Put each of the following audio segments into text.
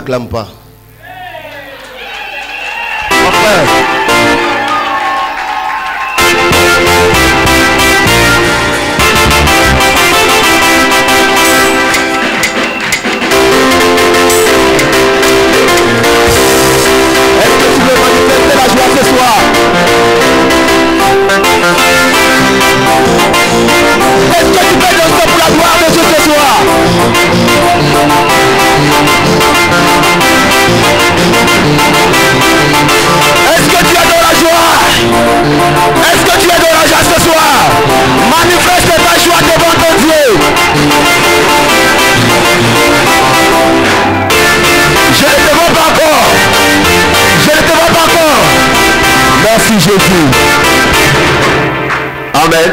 n'acclame pas? Mon frère. Est-ce que tu veux manifester la joie ce soir? Est-ce que tu veux danser pour la gloire de Dieu ce soir? Est-ce que tu es dans la joie? Est-ce que tu es dans la joie ce soir? Manifeste ta joie devant ton Dieu. Je ne te vois pas encore. Je ne te vois pas encore. Merci Jésus. Amen.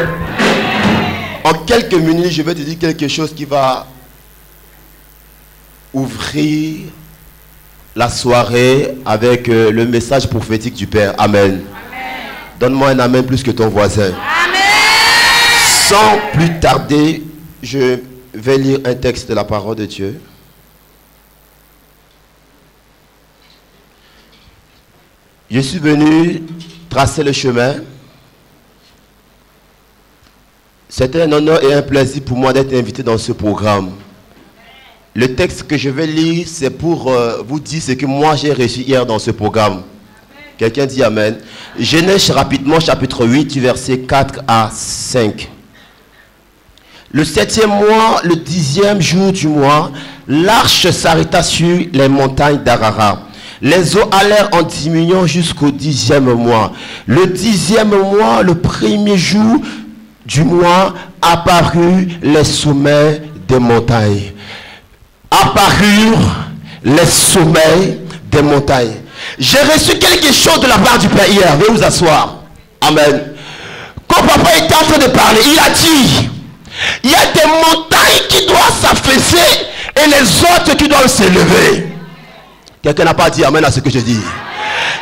En quelques minutes, je vais te dire quelque chose qui va ouvrir la soirée avec le message prophétique du Père. Amen. Donne-moi un amen plus que ton voisin. Amen. Sans plus tarder, je vais lire un texte de la parole de Dieu. Je suis venu tracer le chemin. C'était un honneur et un plaisir pour moi d'être invité dans ce programme. Le texte que je vais lire, c'est pour vous dire ce que moi j'ai reçu hier dans ce programme. Quelqu'un dit Amen. Genèse rapidement, chapitre 8, du verset 4 à 5. Le 7e mois, le 10e jour du mois, l'arche s'arrêta sur les montagnes d'Ararat. Les eaux allèrent en diminuant jusqu'au 10e mois. Le 10e mois, le premier jour du mois, apparurent les sommets des montagnes. Apparurent les sommets des montagnes. J'ai reçu quelque chose de la part du Père hier. Veuillez vous asseoir. Amen. Quand papa était en train de parler, il a dit, il y a des montagnes qui doivent s'affaisser et les autres qui doivent s'élever. Quelqu'un n'a pas dit amen à ce que je dis.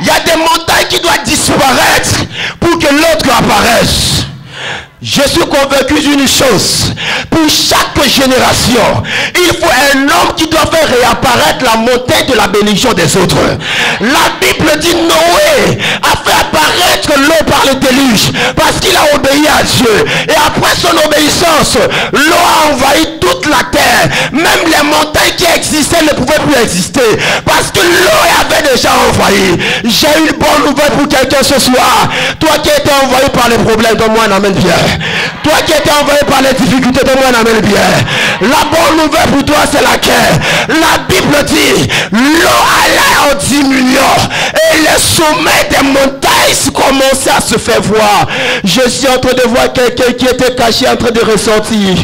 Il y a des montagnes qui doivent disparaître pour que l'autre apparaisse. Je suis convaincu d'une chose. Pour chaque génération, il faut un homme qui doit faire réapparaître la montée de la bénédiction des autres. La Bible dit Noé a fait apparaître l'eau par le déluge parce qu'il a obéi à Dieu. Et après son obéissance, l'eau a envahi toute la terre. Même les montagnes qui existaient ne pouvaient plus exister parce que l'eau avait déjà envahi. J'ai une bonne nouvelle pour quelqu'un ce soir. Toi qui étais envahi par les problèmes, donne-moi un amen bien. Toi qui étais envahi par les difficultés, donne-moi un amen bien. La bonne nouvelle pour toi, c'est laquelle? La Bible dit, l'eau allait en diminuant et les sommets des montagnes commençaient à se faire voir. Je suis en train de voir quelqu'un qui était caché en train de ressentir.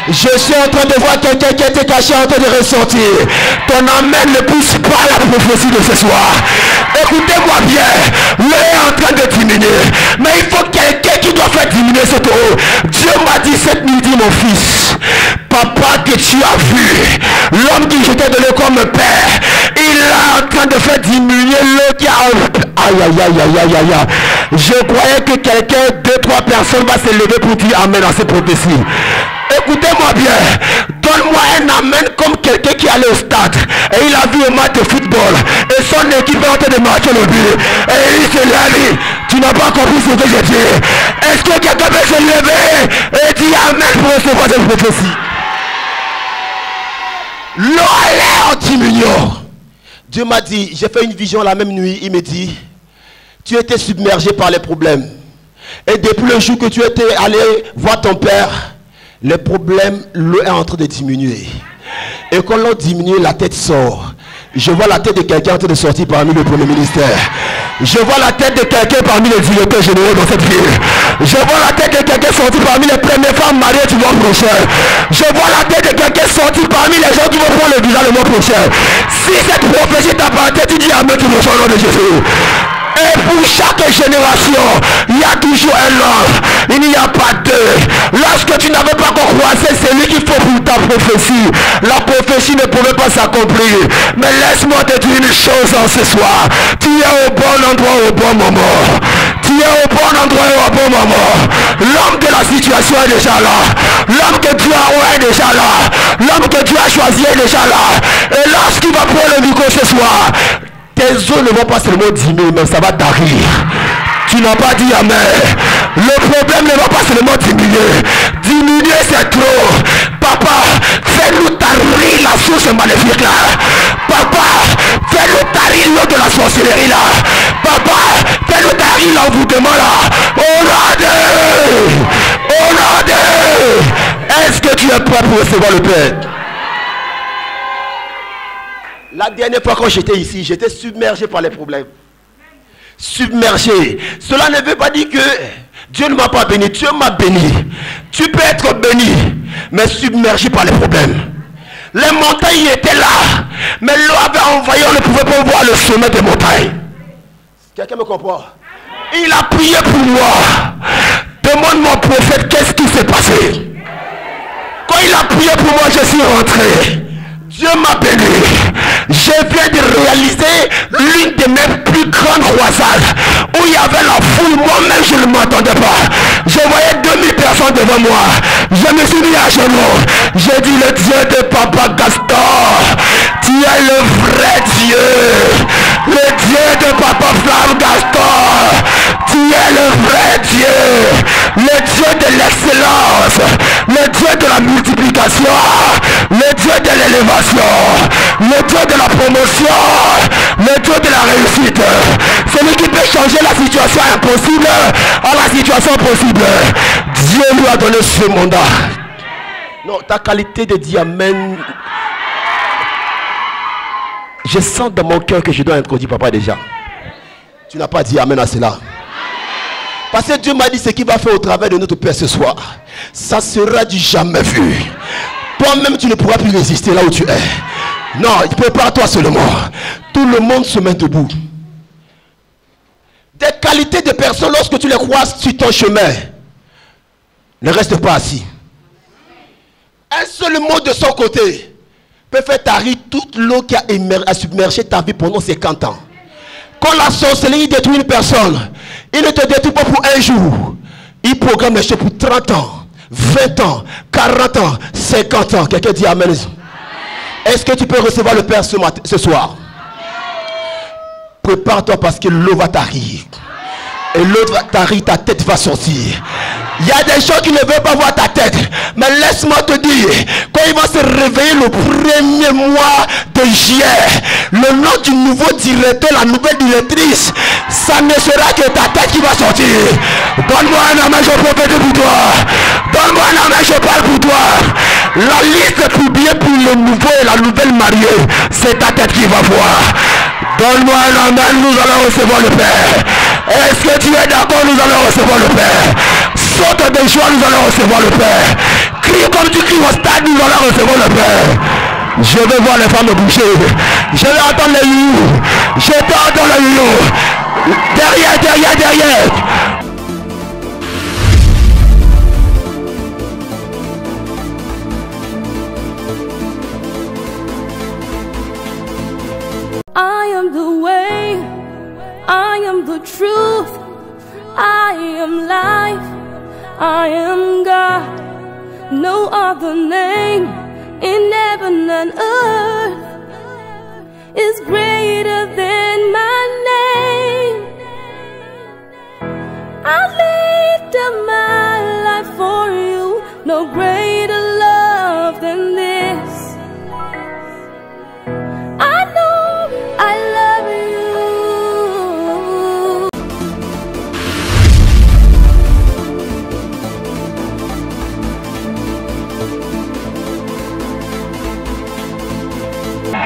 Je suis en train de voir quelqu'un qui était caché en train de ressentir. Ton amen ne pousse pas la prophétie de ce soir. Écoutez-moi bien, l'eau est en train de diminuer. Mais il faut quelqu'un qui doit faire diminuer cette eau. Dieu m'a dit cette midi, mon fils, papa, que tu as vu, l'homme qui je t'ai donné comme père, il est en train de faire diminuer l'eau qui a... Aïe, aïe, aïe, aïe, aïe, aïe, aïe. Je croyais que quelqu'un, 2-3 personnes va se lever pour dire amen à cette prophétie. Écoutez-moi bien, donne-moi un amen comme quelqu'un qui allait au stade et il a vu un match de football et son équipe est en train de marquer le but et il se lève. Tu n'as pas compris ce que j'ai dit. Est-ce que quelqu'un peut se lever et dire amen pour recevoir cette prophétie? L'eau allait en diminuant. Dieu m'a dit, j'ai fait une vision la même nuit, il me dit, tu étais submergé par les problèmes et depuis le jour que tu étais allé voir ton père, les problèmes, l'eau est en train de diminuer. Et quand l'eau diminue, la tête sort. Je vois la tête de quelqu'un en train de sortir parmi le premier ministère. Je vois la tête de quelqu'un parmi les directeurs généraux dans cette ville. Je vois la tête de quelqu'un sortir parmi les premières femmes mariées du mois prochain. Je vois la tête de quelqu'un sortir parmi les gens qui vont prendre le visa le mois prochain. Si cette prophétie t'appartient, tu dis amen tout le nom de Jésus. Et pour chaque génération, il y a toujours un homme. Il n'y a pas deux. Lorsque tu n'avais pas encore croisé, c'est lui qu'il faut pour ta prophétie. La prophétie ne pouvait pas s'accomplir. Mais laisse-moi te dire une chose en ce soir. Tu es au bon endroit au bon moment. Tu es au bon endroit et au bon moment. L'homme de la situation est déjà là. L'homme que Dieu a est déjà là. L'homme que Dieu a choisi est déjà là. Et lorsqu'il va prendre le micro ce soir, tes os ne vont pas seulement diminuer, mais ça va tarir. Tu n'as pas dit amen. Le problème ne va pas seulement diminuer. Diminuer c'est trop. Papa, fais-nous tarir la source maléfique là. Papa, fais-nous tarir l'eau de la sorcellerie là. Papa, fais-nous tarir l'envoûtement là. Au nom de Est-ce que tu es prêt pour recevoir le Père? La dernière fois quand j'étais ici, j'étais submergé par les problèmes. Submergé. Cela ne veut pas dire que Dieu ne m'a pas béni. Dieu m'a béni. Tu peux être béni, mais submergé par les problèmes. Les montagnes étaient là, mais l'eau avait envahi, on ne pouvait pas voir le sommet des montagnes. Quelqu'un me comprend? Il a prié pour moi. Demande mon prophète qu'est-ce qui s'est passé. Quand il a prié pour moi, je suis rentré. Dieu m'a béni. Je viens de réaliser l'une de mes plus grandes croisades où il y avait la foule. Moi-même, je ne m'entendais pas. Je voyais 2000 personnes devant moi. Je me suis mis à genoux. J'ai dit, le Dieu de Papa Gaston, tu es le vrai Dieu. Le Dieu de Papa Flamme Gaston, tu es le vrai Dieu. Le Dieu de l'excellence. Le Dieu de la multiplication. Le Dieu de l'élévation. Le Dieu de la promotion. Le Dieu de la réussite. Celui qui peut changer la situation impossible à la situation possible. Dieu lui a donné ce mandat. Non, ta qualité de dire amen. Je sens dans mon cœur que je dois introduire papa déjà. Tu n'as pas dit amen à cela. Parce que Dieu m'a dit ce qu'il va faire au travers de notre Père ce soir. Ça sera du jamais vu. Toi-même tu ne pourras plus résister là où tu es. Non, prépare-toi seulement. Tout le monde se met debout. Des qualités de personnes, lorsque tu les croises sur ton chemin, ne reste pas assis. Un seul mot de son côté peut faire tarir toute l'eau qui a submergé ta vie pendant 50 ans. Quand la sorcellerie détruit une personne, il ne te détruit pas pour un jour. Il programme les choses pour 30 ans, 20 ans, 40 ans, 50 ans. Quelqu'un dit amen. Est-ce que tu peux recevoir le Père ce soir? Prépare-toi parce que l'eau va tarir. Et l'eau va tarir, ta tête va sortir. Il y a des gens qui ne veulent pas voir ta tête. Mais laisse-moi te dire, quand ils vont se réveiller le premier mois de juillet, le nom du nouveau directeur, la nouvelle directrice, ça ne sera que ta tête qui va sortir. Donne-moi un amen, je prophétise pour toi. Donne-moi un amen, je parle pour toi. La liste publiée pour le nouveau et la nouvelle mariée, c'est ta tête qui va voir. Donne-moi un amen, nous allons recevoir le Père. Est-ce que tu es d'accord? Nous allons recevoir le Père. Saute de joie, nous allons recevoir le Père. Crie comme tu cries au stade, nous allons recevoir le Père. Je vais voir les femmes bouger. Je vais entendre les you. Je vais entendre les you. Derrière, derrière, derrière. I am the way, I am the truth, I am life, I am God. No other name in heaven and earth is greater than my name. I lived up my life for you, no greater love than this. I know I love you.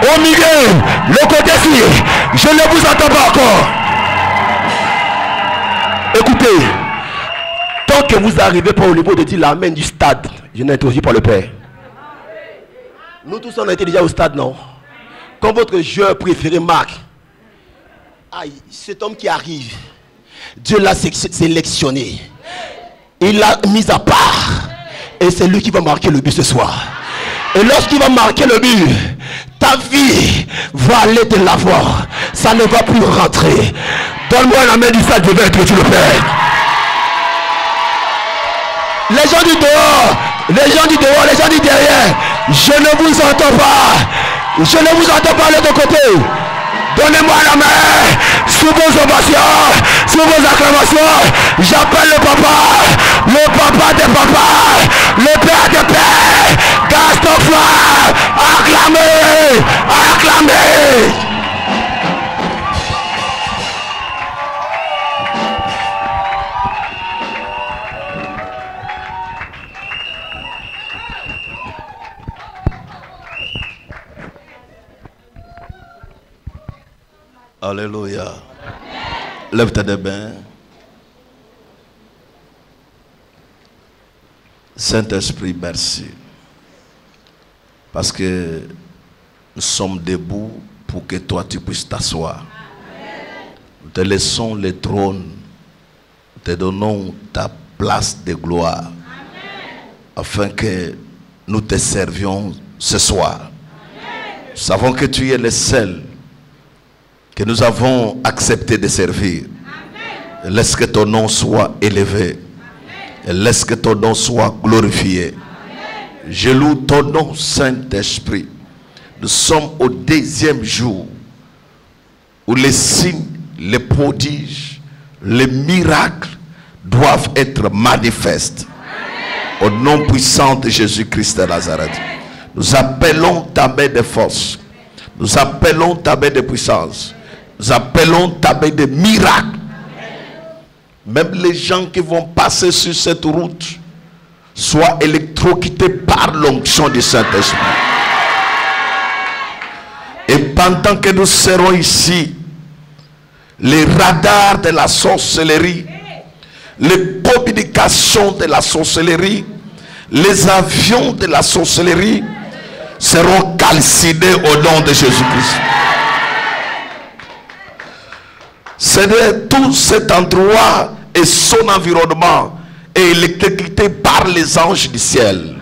Au milieu, le côté-ci, je ne vous entends pas encore. Écoutez, tant que vous n'arrivez pas au niveau de dire l'amen du stade, je n'introduis pas le Père. Nous tous on a été déjà au stade, non? Quand votre joueur préféré marque, aïe, cet homme qui arrive, Dieu l'a sélectionné. Il l'a mis à part. Et c'est lui qui va marquer le but ce soir. Et lorsqu'il va marquer le but, ta vie va aller de l'avant. Ça ne va plus rentrer. Donne-moi la main du sac, je vais introduire le Père. Les gens du dehors, les gens du dehors, les gens du derrière, je ne vous entends pas. Je ne vous entends pas de l'autre côté. Donnez-moi la main sous vos ovations, sous vos acclamations. J'appelle le papa des papas, le père des pères. Gaston Flair, acclamez, acclamez. Alléluia. Lève tes mains. Saint-Esprit, merci. Parce que nous sommes debout pour que toi tu puisses t'asseoir. Nous te laissons le trône. Nous te donnons ta place de gloire. Afin que nous te servions ce soir. Nous savons que tu es le seul que nous avons accepté de servir. Et laisse que ton nom soit élevé. Et laisse que ton nom soit glorifié. Je loue ton nom, Saint-Esprit. Nous sommes au 2e jour où les signes, les prodiges, les miracles doivent être manifestes. Au nom puissant de Jésus-Christ de Nazareth. Nous appelons ta main de force. Nous appelons ta main de puissance. Nous appelons ta main de miracle. Même les gens qui vont passer sur cette route soient électrocutés par l'onction du Saint-Esprit. Et pendant que nous serons ici, les radars de la sorcellerie, les communications de la sorcellerie, les avions de la sorcellerie seront calcinés au nom de Jésus-Christ. C'est tout cet endroit et son environnement est électrocuté par les anges du ciel.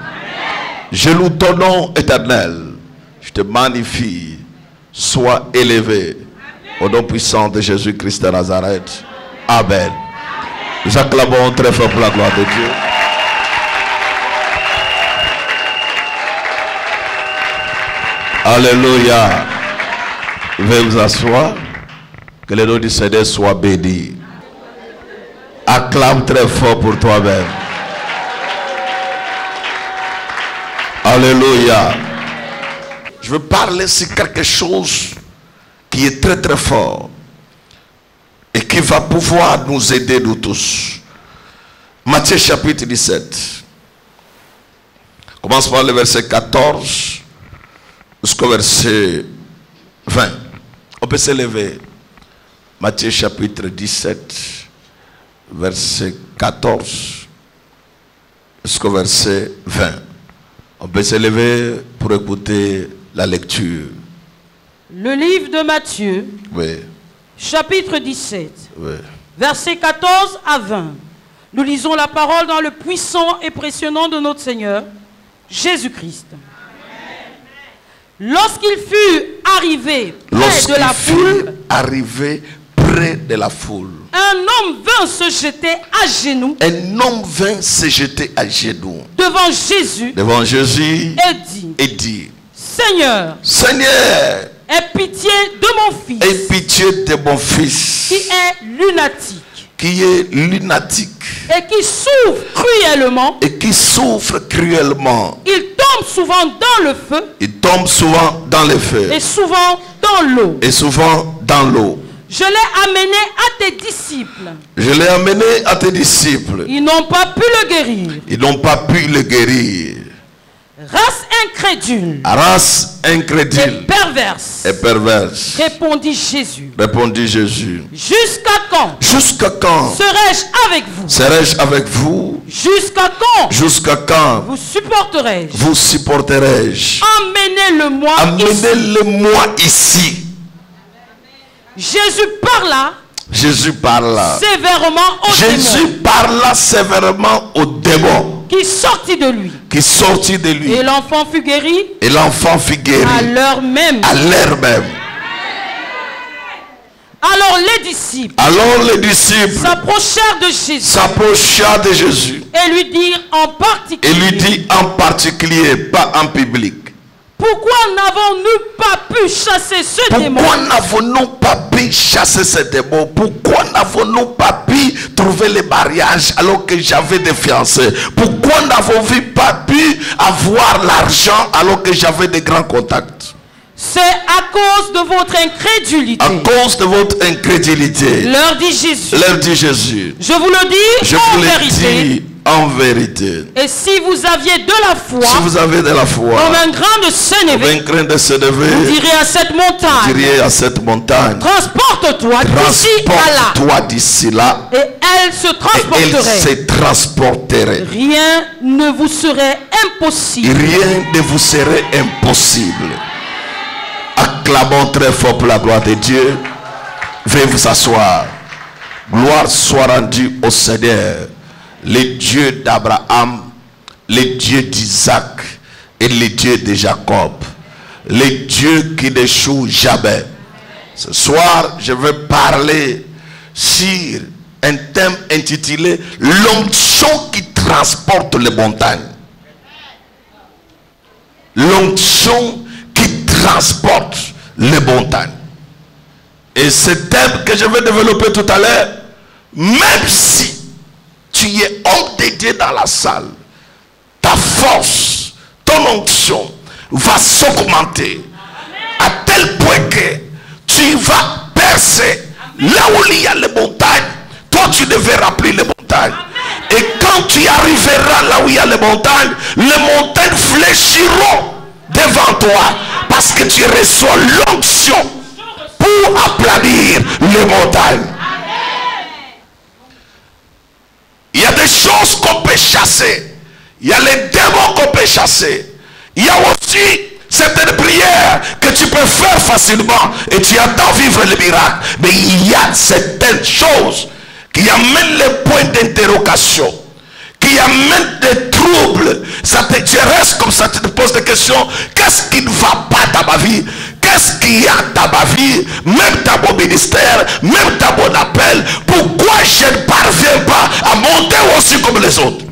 Je loue ton nom éternel. Je te magnifie. Sois élevé. Au nom puissant de Jésus-Christ de Nazareth. Amen. Nous acclamons très fort pour la gloire de Dieu. Alléluia. Veuillez vous asseoir. Que le nom du Seigneur soit béni. Acclame très fort pour toi-même. Alléluia. Je veux parler sur quelque chose qui est très très fort et qui va pouvoir nous aider nous tous. Matthieu chapitre 17. Commence par le verset 14 jusqu'au verset 20. On peut s'élever. Matthieu chapitre 17, verset 14 jusqu'au verset 20. On peut s'élever pour écouter la lecture. Le livre de Matthieu, Oui. chapitre 17, Oui. versets 14 à 20. Nous lisons la parole dans le puissant et précieux nom de notre Seigneur, Jésus-Christ. Lorsqu'il fut arrivé près de la foule, un homme vint se jeter à genoux. Devant Jésus. Et dit, Seigneur, aie pitié de mon fils. Qui est lunatique. Et qui souffre cruellement. Il tombe souvent dans le feu. Et souvent dans l'eau. Je l'ai amené à tes disciples. Ils n'ont pas pu le guérir. Race incrédule. Et perverse. Répondit Jésus. Jusqu'à quand serai-je avec vous? Jusqu'à quand vous supporterai-je? Emmenez-le-moi ici. Jésus parla sévèrement au démon. Qui sortit de lui. Et l'enfant fut guéri. À l'heure même. Alors les disciples s'approchèrent de Jésus et lui dirent en particulier, pas en public. Pourquoi n'avons-nous pas pu chasser ce démon? Pourquoi n'avons-nous pas pu chasser ce démon? Pourquoi n'avons-nous pas pu trouver les mariages alors que j'avais des fiancés? Pourquoi n'avons-nous pas pu avoir l'argent alors que j'avais des grands contacts? C'est à cause de votre incrédulité. À cause de votre incrédulité. Leur dit Jésus. Je vous le dis en vérité. Et si vous aviez de la foi, comme un grain de sénévé, vous direz à cette montagne, transporte-toi d'ici là, et elle se transporterait. Rien ne vous serait impossible. Acclamons très fort pour la gloire de Dieu. Veuillez vous asseoir. Gloire soit rendue au Seigneur, le Dieu d'Abraham, le Dieu d'Isaac et le Dieu de Jacob, le Dieu qui n'échoue jamais. Ce soir, je vais parler sur un thème intitulé l'onction qui transporte les montagnes. L'onction qui transporte les montagnes. Et ce thème que je vais développer tout à l'heure, même si tu es homme de Dieu dans la salle, ta force, ton onction va s'augmenter à tel point que tu vas percer là où il y a les montagnes. Toi tu ne verras plus les montagnes. Et quand tu arriveras là où il y a les montagnes fléchiront devant toi, parce que tu reçois l'onction pour aplanir les montagnes. Il y a des choses qu'on peut chasser. Il y a les démons qu'on peut chasser. Il y a aussi certaines prières que tu peux faire facilement et tu attends vivre le miracle. Mais il y a certaines choses qui amènent les points d'interrogation, qui amènent des troubles. Tu restes comme ça, tu te poses des questions. Qu'est-ce qui ne va pas dans ma vie? Qu'est-ce qu'il y a dans ma vie? Même dans mon ministère, même dans mon appel. Pourquoi je ne parviens pas à monter aussi comme les autres?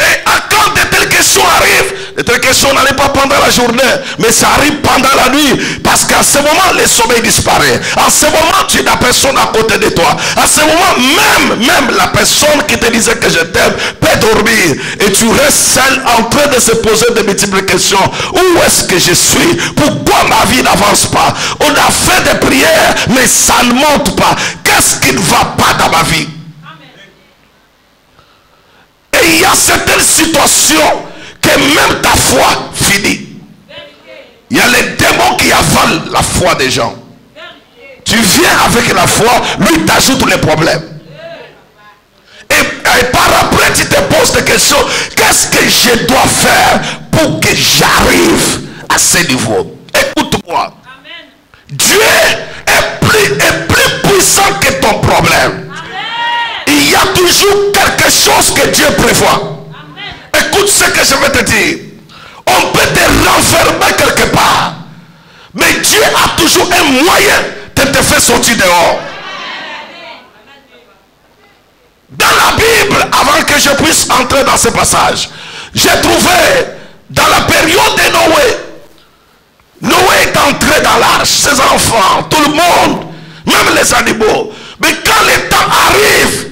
Et quand de telles questions arrivent, de telles questions n'arrivent pas pendant la journée, mais ça arrive pendant la nuit. Parce qu'à ce moment, le sommeil disparaît. À ce moment, tu n'as personne à côté de toi. À ce moment, même la personne qui te disait que je t'aime peut dormir. Et tu restes seul en train de se poser de multiples questions. Où est-ce que je suis? Pourquoi ma vie n'avance pas? On a fait des prières, mais ça ne monte pas. Qu'est-ce qui ne va pas dans ma vie? Et il y a certaines situations que même ta foi finit. Il y a les démons qui avalent la foi des gens. Tu viens avec la foi, lui t'ajoute les problèmes. Et par après tu te poses des questions. Qu'est-ce que je dois faire pour que j'arrive à ce niveau? Écoute-moi. Dieu est plus puissant que ton problème. Il y a toujours quelque chose que Dieu prévoit. Écoute ce que je vais te dire. On peut te renfermer quelque part, mais Dieu a toujours un moyen de te faire sortir dehors. Dans la Bible, avant que je puisse entrer dans ce passage, j'ai trouvé dans la période de Noé est entré dans l'arche, ses enfants, tout le monde, même les animaux. Mais quand le temps arrive,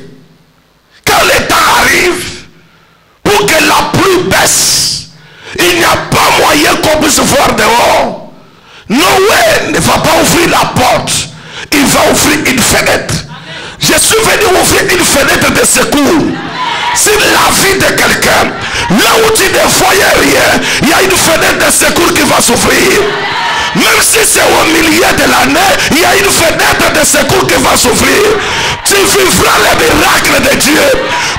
pour que la pluie baisse, il n'y a pas moyen qu'on puisse voir dehors. Noé ne va pas ouvrir la porte, il va ouvrir une fenêtre. Je suis venu ouvrir une fenêtre de secours sur la vie de quelqu'un. Là où tu ne voyais rien, il y a une fenêtre de secours qui va s'ouvrir. Même si c'est au milieu de l'année, il y a une fenêtre de secours qui va s'ouvrir. Tu vivras le miracle de Dieu.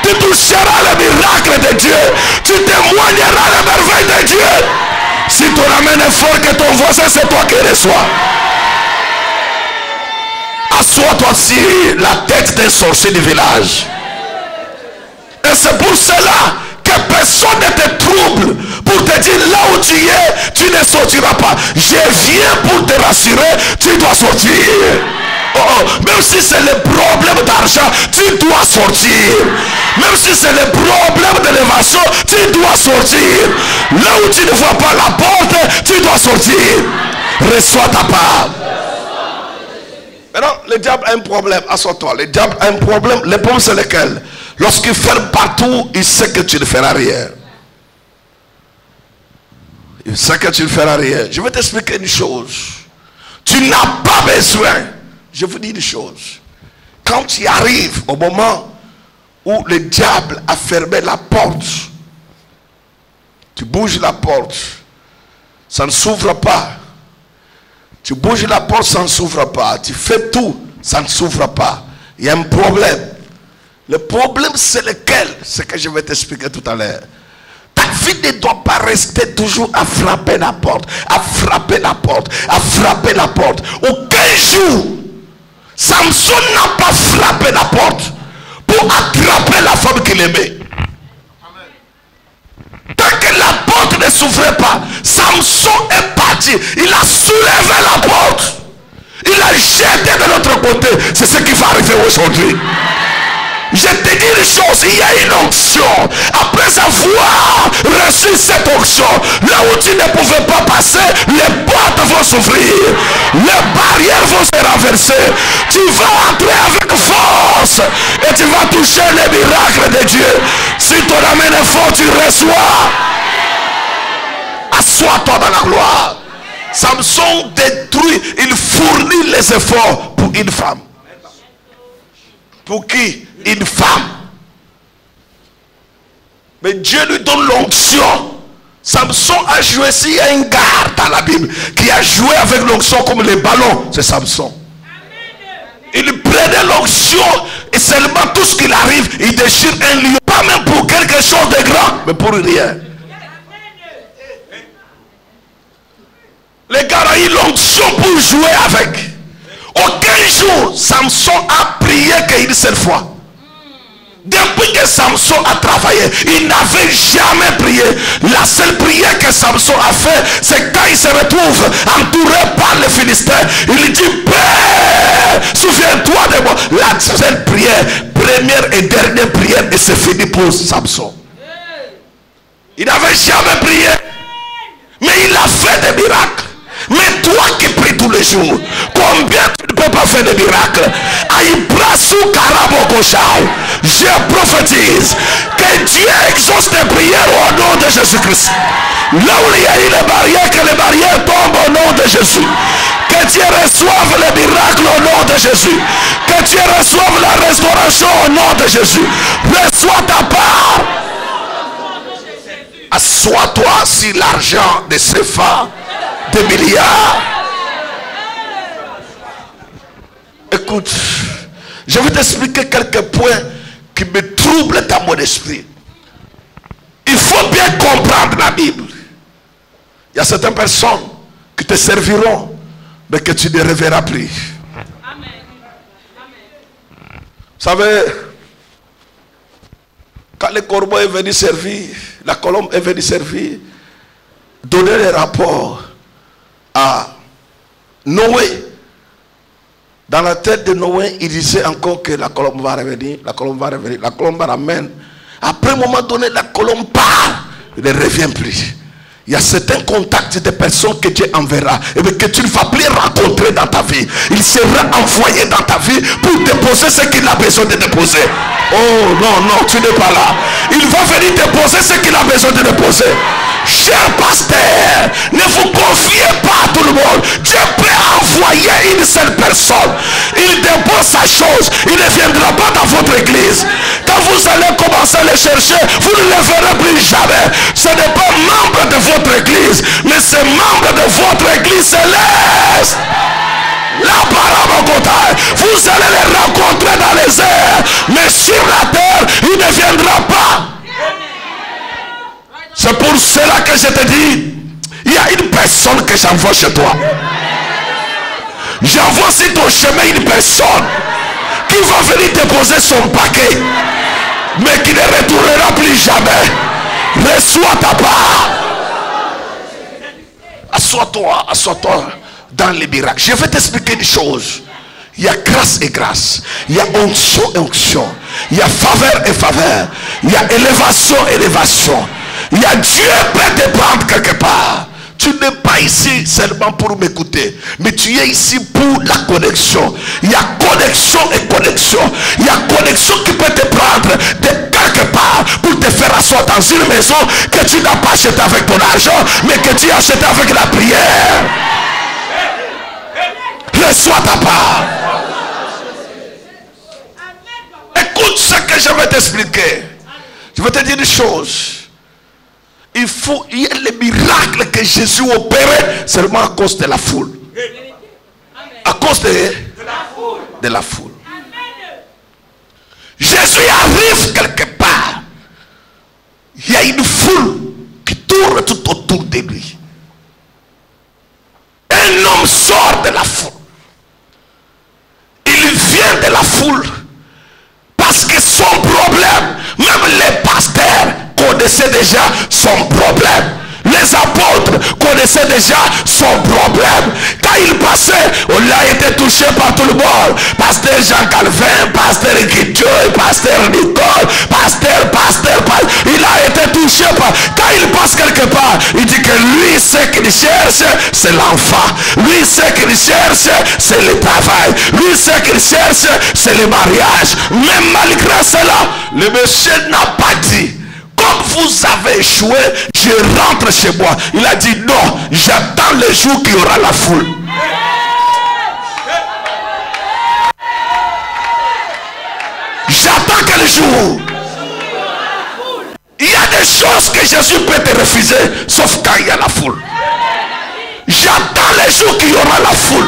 Tu toucheras le miracle de Dieu. Tu témoigneras la merveille de Dieu. Si ton amen est fort que ton voisin, c'est toi qui reçois. Assois-toi sur la tête d'un sorcier du village. Et c'est pour cela que personne ne te trouble pour te dire là où tu es, tu ne sortiras pas. Je viens pour te rassurer, tu dois sortir. Même si c'est le problème d'argent, tu dois sortir. Même si c'est le problème d'élévation, tu dois sortir. Là où tu ne vois pas la porte, tu dois sortir. Reçois ta part. Maintenant, le diable a un problème. Assois-toi. Le diable a un problème. Le problème, c'est lequel? Lorsqu'il ferme partout, il sait que tu ne feras rien. Il sait que tu ne feras rien. Je vais t'expliquer une chose. Tu n'as pas besoin. Je vous dis une chose. Quand tu arrives au moment où le diable a fermé la porte, tu bouges la porte, ça ne s'ouvre pas. Tu bouges la porte, ça ne s'ouvre pas. Tu fais tout, ça ne s'ouvre pas. Il y a un problème. Le problème, c'est lequel? C'est que je vais t'expliquer tout à l'heure. Ta vie ne doit pas rester toujours à frapper la porte, à frapper la porte, à frapper la porte. Aucun jour, Samson n'a pas frappé la porte pour attraper la femme qu'il aimait. Tant que la porte ne s'ouvrait pas, Samson est parti. Il a soulevé la porte. Il a jeté de l'autre côté. C'est ce qui va arriver aujourd'hui. Je te dis une chose, il y a une onction. Après avoir reçu cette onction, là où tu ne pouvais pas passer, les portes vont s'ouvrir, les barrières vont se renverser. Tu vas entrer avec force et tu vas toucher les miracles de Dieu. Si ton amène est fort, tu reçois. Assois-toi dans la gloire. Samson détruit, il fournit les efforts pour une femme. Pour qui? Une femme. Mais Dieu lui donne l'onction. Samson a joué, s'il y a un gars dans la Bible qui a joué avec l'onction comme les ballons, c'est Samson. Il prenait l'onction et seulement tout ce qu'il arrive, il déchire un lion. Pas même pour quelque chose de grand, mais pour rien. Les gars ont eu l'onction pour jouer avec. Aucun jour, Samson a prié qu'une seule fois. Depuis que Samson a travaillé, il n'avait jamais prié. La seule prière que Samson a fait, c'est quand il se retrouve entouré par les Philistins. Il dit, Père, souviens-toi de moi. La seule prière, première et dernière prière, et c'est fini pour Samson. Il n'avait jamais prié, mais il a fait des miracles. Mais toi qui pries tous les jours, combien tu ne peux pas faire de miracles? Je prophétise que Dieu exauce tes prières au nom de Jésus-Christ. Là où il y a eu les barrières, que les barrières tombent au nom de Jésus. Que Dieu reçoive les miracles au nom de Jésus. Que Dieu reçoive la restauration au nom de Jésus. Reçois ta part. Assois-toi sur l'argent de CFA, des milliards. Écoute, je vais t'expliquer quelques points qui me troublent dans mon esprit. Il faut bien comprendre la Bible. Il y a certaines personnes qui te serviront, mais que tu ne reverras plus. Amen. Vous savez, quand le corbeau est venu servir, la colombe est venue servir, donner les rapports à Noé. Dans la tête de Noé, il disait encore que la colombe va revenir, la colombe va revenir, la colombe ramène. Après un moment donné, la colombe part, il ne revient plus. Il y a certains contacts de personnes que Dieu enverra et que tu ne vas plus rencontrer dans ta vie. Il sera envoyé dans ta vie pour déposer ce qu'il a besoin de déposer. Oh non, non, tu n'es pas là. Il va venir déposer ce qu'il a besoin de déposer. Cher pasteur, ne vous confiez pas à tout le monde. Dieu peut envoyer une seule personne. Il dépose sa chose. Il ne viendra pas dans votre église. Quand vous allez commencer à le chercher, vous ne le verrez plus jamais. Ce n'est pas membre de votre église, mais c'est membre de votre église céleste. La parole, vous allez les rencontrer dans les airs, mais sur la terre, il ne viendra pas. C'est pour cela que je te dis, il y a une personne que j'envoie chez toi. J'envoie sur ton chemin une personne qui va venir déposer son paquet, mais qui ne retournera plus jamais. Reçois ta part. Assois-toi, assois-toi dans les miracles. Je vais t'expliquer des choses. Il y a grâce et grâce. Il y a onction et onction. Il y a faveur et faveur. Il y a élévation et élévation. Il y a Dieu peut te prendre quelque part. Tu n'es pas ici seulement pour m'écouter, mais tu es ici pour la connexion. Il y a connexion et connexion. Il y a connexion qui peut te prendre de quelque part pour te faire asseoir dans une maison que tu n'as pas acheté avec ton argent, mais que tu as acheté avec la prière. Reçois ta part. Écoute ce que je vais t'expliquer. Je vais te dire une chose. Il y a les miracles que Jésus opérait seulement à cause de la foule. À cause de la foule. Jésus arrive quelque part. Il y a une foule qui tourne tout autour de lui. Un homme sort de la foule. Il vient de la foule. Parce que son problème, même les pasteurs connaissaient déjà son problème. Les apôtres connaissaient déjà son problème. Quand il passait, on a été touché par tout le monde. Pasteur Jean Calvin, pasteur Guidieu, pasteur Nicole, pasteur. Il a été touché par... Quand il passe quelque part, il dit que lui, ce qu'il cherche, c'est l'enfant. Lui, ce qu'il cherche, c'est le travail. Lui, ce qu'il cherche, c'est le mariage. Mais malgré cela, le monsieur n'a pas dit: comme vous avez échoué, je rentre chez moi. Il a dit: non, j'attends le jour qu'il y aura la foule. J'attends quel jour? Il y a des choses que Jésus peut te refuser, sauf quand il y a la foule. J'attends le jour qu'il y aura la foule.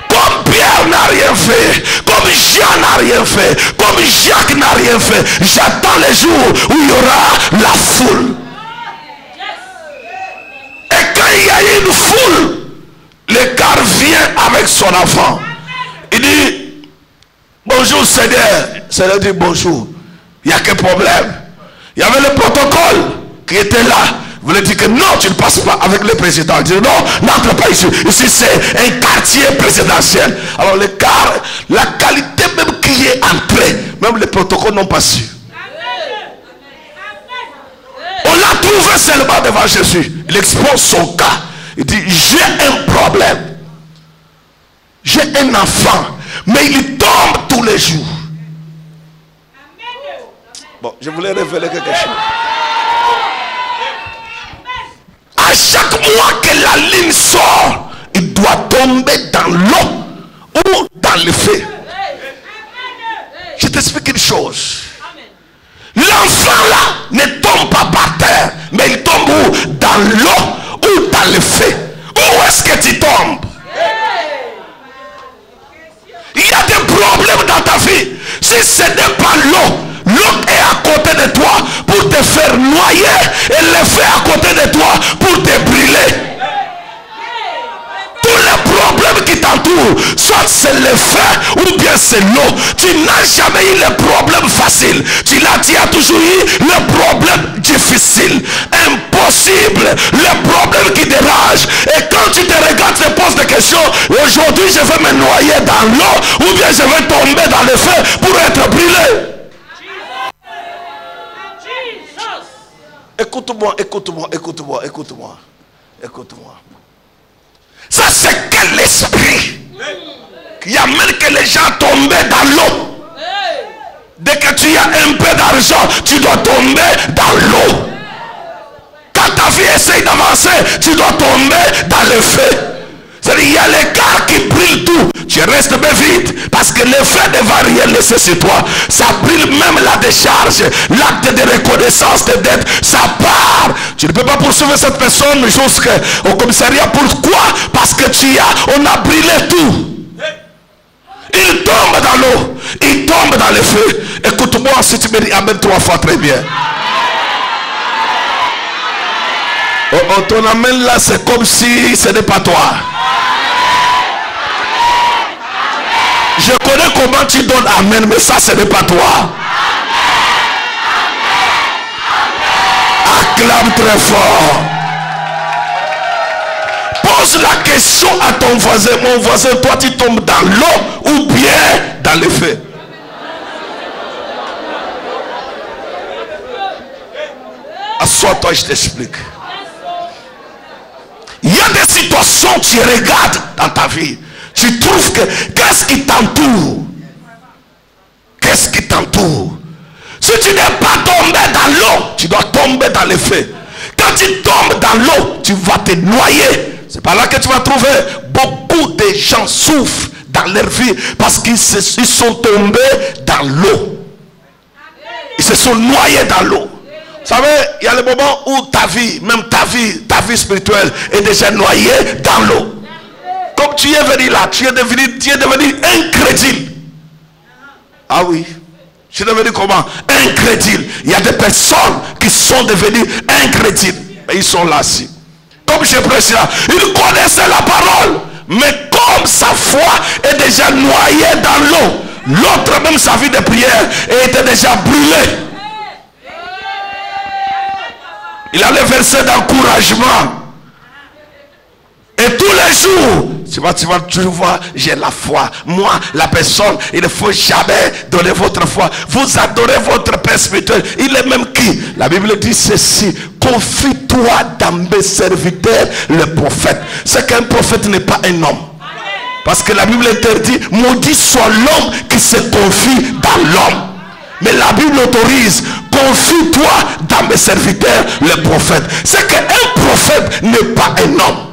Comme Pierre n'a rien fait, comme Jean n'a rien fait, comme Jacques n'a rien fait, j'attends les jours où il y aura la foule. Et quand il y a une foule, le car vient avec son enfant. Il dit: bonjour Seigneur. Seigneur dit: bonjour. Il n'y a quel problème? Il y avait le protocole qui était là. Vous voulez dire que non, tu ne passes pas avec le président. Il dit: non, n'entre pas ici. Ici c'est un quartier présidentiel. Alors le car, la qualité même qui est entrée, même les protocoles n'ont pas su. On l'a trouvé seulement devant Jésus. Il expose son cas. Il dit: j'ai un problème. J'ai un enfant, mais il tombe tous les jours. Bon, je voulais révéler quelque chose. À chaque mois que la ligne sort, il doit tomber dans l'eau ou dans le feu. Je t'explique une chose. L'enfant là ne tombe pas par terre, mais il tombe où? Dans l'eau ou dans le feu. Où est-ce que tu tombes? Il y a des problèmes dans ta vie. Si ce n'est pas l'eau, l'eau est à côté de toi pour te faire noyer, et le feu à côté de toi pour te brûler. Tous les problèmes qui t'entourent, soit c'est le feu ou bien c'est l'eau. Tu n'as jamais eu le problème facile. Tu as toujours eu le problème difficile, impossible, le problème qui dérange. Et quand tu te regardes, tu te poses des questions: aujourd'hui je vais me noyer dans l'eau ou bien je vais tomber dans le feu pour être brûlé. Écoute-moi, écoute-moi, écoute-moi, écoute-moi, écoute-moi. Ça c'est quel esprit qui amène que les gens tombent dans l'eau. Dès que tu as un peu d'argent, tu dois tomber dans l'eau. Quand ta vie essaye d'avancer, tu dois tomber dans le feu. C'est-à-dire, il y a les cars qui brûlent tout. Tu restes bien vite parce que le feu ne va rien laisser sur toi. Ça brûle même la décharge, l'acte de reconnaissance de dette. Ça part. Tu ne peux pas poursuivre cette personne jusqu'au commissariat. Pourquoi? Parce que on a brûlé tout. Il tombe dans l'eau, il tombe dans le feu. Écoute-moi, si tu me dis amen 3 fois, très bien. Oh, ton amen là, c'est comme si ce n'est pas toi. Je connais comment tu donnes amen, mais ça ce n'est pas toi. Acclame très fort. Paul Pose la question à ton voisin. Mon voisin, toi tu tombes dans l'eau ou bien dans le feu? Assois-toi, je t'explique. Il y a des situations, tu regardes dans ta vie, tu trouves que qu'est-ce qui t'entoure? Qu'est-ce qui t'entoure? Si tu n'es pas tombé dans l'eau, tu dois tomber dans le feu. Quand tu tombes dans l'eau, tu vas te noyer. C'est par là que tu vas trouver beaucoup de gens souffrent dans leur vie parce qu'ils sont tombés dans l'eau. Ils se sont noyés dans l'eau. Vous savez, il y a le moment où ta vie, même ta vie spirituelle est déjà noyée dans l'eau. Comme tu es venu là, tu es devenu incrédule. Ah oui. Tu es devenu comment? Incrédule. Il y a des personnes qui sont devenues incrédules. Mais ils sont là aussi. Comme je prêche là, ils connaissaient la parole. Mais comme sa foi est déjà noyée dans l'eau, l'autre même sa vie de prière était déjà brûlée. Il a le verset d'encouragement. Et tous les jours, tu vas toujours voir, j'ai la foi. Moi, la personne, il ne faut jamais donner votre foi. Vous adorez votre Père spirituel. Il est même qui? La Bible dit ceci: confie-toi dans mes serviteurs, le prophète. C'est qu'un prophète n'est pas un homme. Parce que la Bible interdit, maudit soit l'homme qui se confie dans l'homme. Mais la Bible autorise, confie-toi dans mes serviteurs, le prophète. C'est qu'un prophète n'est pas un homme.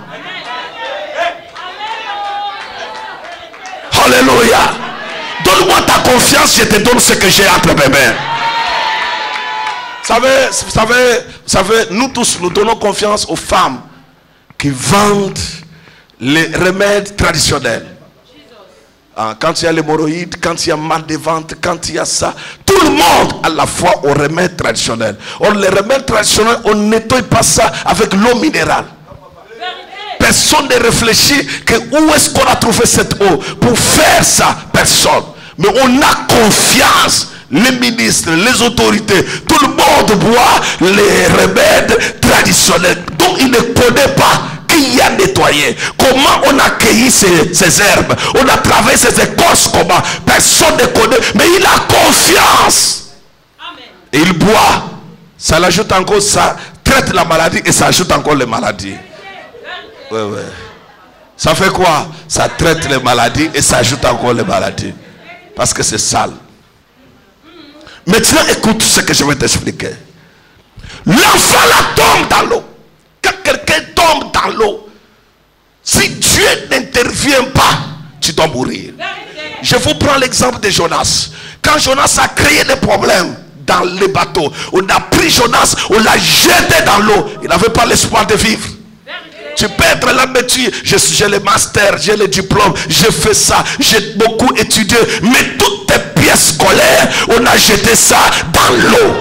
Alléluia. Donne-moi ta confiance, je te donne ce que j'ai entre mes mains. Vous savez, nous tous, nous donnons confiance aux femmes qui vendent les remèdes traditionnels. Quand il y a l'hémorroïde, quand il y a mal de ventre, quand il y a ça, tout le monde a la foi aux remèdes traditionnels. Or, les remèdes traditionnels, on ne nettoie pas ça avec l'eau minérale. Personne ne réfléchit que où est-ce qu'on a trouvé cette eau pour faire ça. Personne. Mais on a confiance. Les ministres, les autorités, tout le monde boit les remèdes traditionnels. Donc il ne connaît pas qui a nettoyé. Comment on a cueilli ces herbes. On a travaillé ces écorces comment. Personne ne connaît. Mais il a confiance. Et il boit. Ça l'ajoute encore, ça traite la maladie et ça ajoute encore les maladies. Ouais. Ça fait quoi? Ça traite les maladies et ça ajoute encore les maladies. Parce que c'est sale. Maintenant, écoute ce que je vais t'expliquer. L'enfant là tombe dans l'eau. Quand quelqu'un tombe dans l'eau, si Dieu n'intervient pas, tu dois mourir. Je vous prends l'exemple de Jonas. Quand Jonas a créé des problèmes dans les bateaux, on a pris Jonas, on l'a jeté dans l'eau. Il n'avait pas l'espoir de vivre. Tu peux être là, mais j'ai le master, j'ai le diplôme, j'ai fait ça, j'ai beaucoup étudié. Mais toutes tes pièces scolaires, on a jeté ça dans l'eau.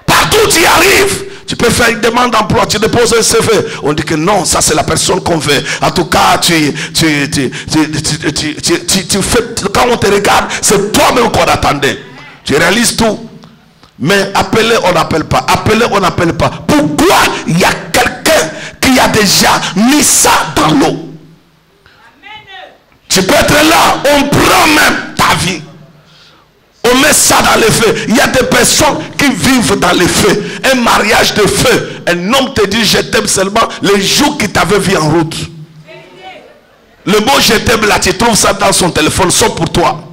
Partout tu y arrives, tu peux faire une demande d'emploi, tu déposes un CV. On dit que non, ça c'est la personne qu'on veut. En tout cas, tu fais, quand on te regarde, c'est toi-même qu'on attendait. Tu réalises tout. Mais appeler, on n'appelle pas. Appeler, on n'appelle pas. Pourquoi il y a quelqu'un qui a déjà mis ça dans l'eau? Tu peux être là, on prend même ta vie. On met ça dans le feu. Il y a des personnes qui vivent dans le feu. Un mariage de feu. Un homme te dit je t'aime seulement les jours qu'il t'avait vu en route. Le mot je t'aime là, tu trouves ça dans son téléphone, sauf pour toi.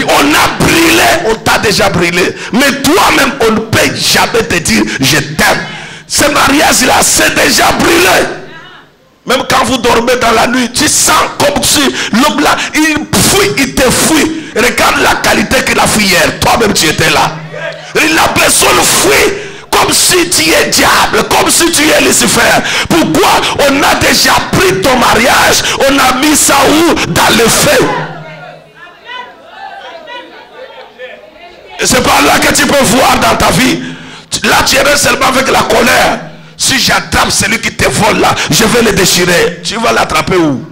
On a brûlé, on t'a déjà brûlé. Mais toi-même, on ne peut jamais te dire je t'aime. Ce mariage-là, c'est déjà brûlé. Même quand vous dormez dans la nuit, tu sens comme si l'homme là, il fuit, il te fuit. Regarde la qualité qu'il a fui hier. Toi-même, tu étais là. La personne fuit comme si tu es diable, comme si tu es Lucifer. Pourquoi? On a déjà pris ton mariage, on a mis ça où? Dans le feu. Et c'est par là que tu peux voir dans ta vie. Là tu es seulement avec la colère. Si j'attrape celui qui te vole là, je vais le déchirer. Tu vas l'attraper où?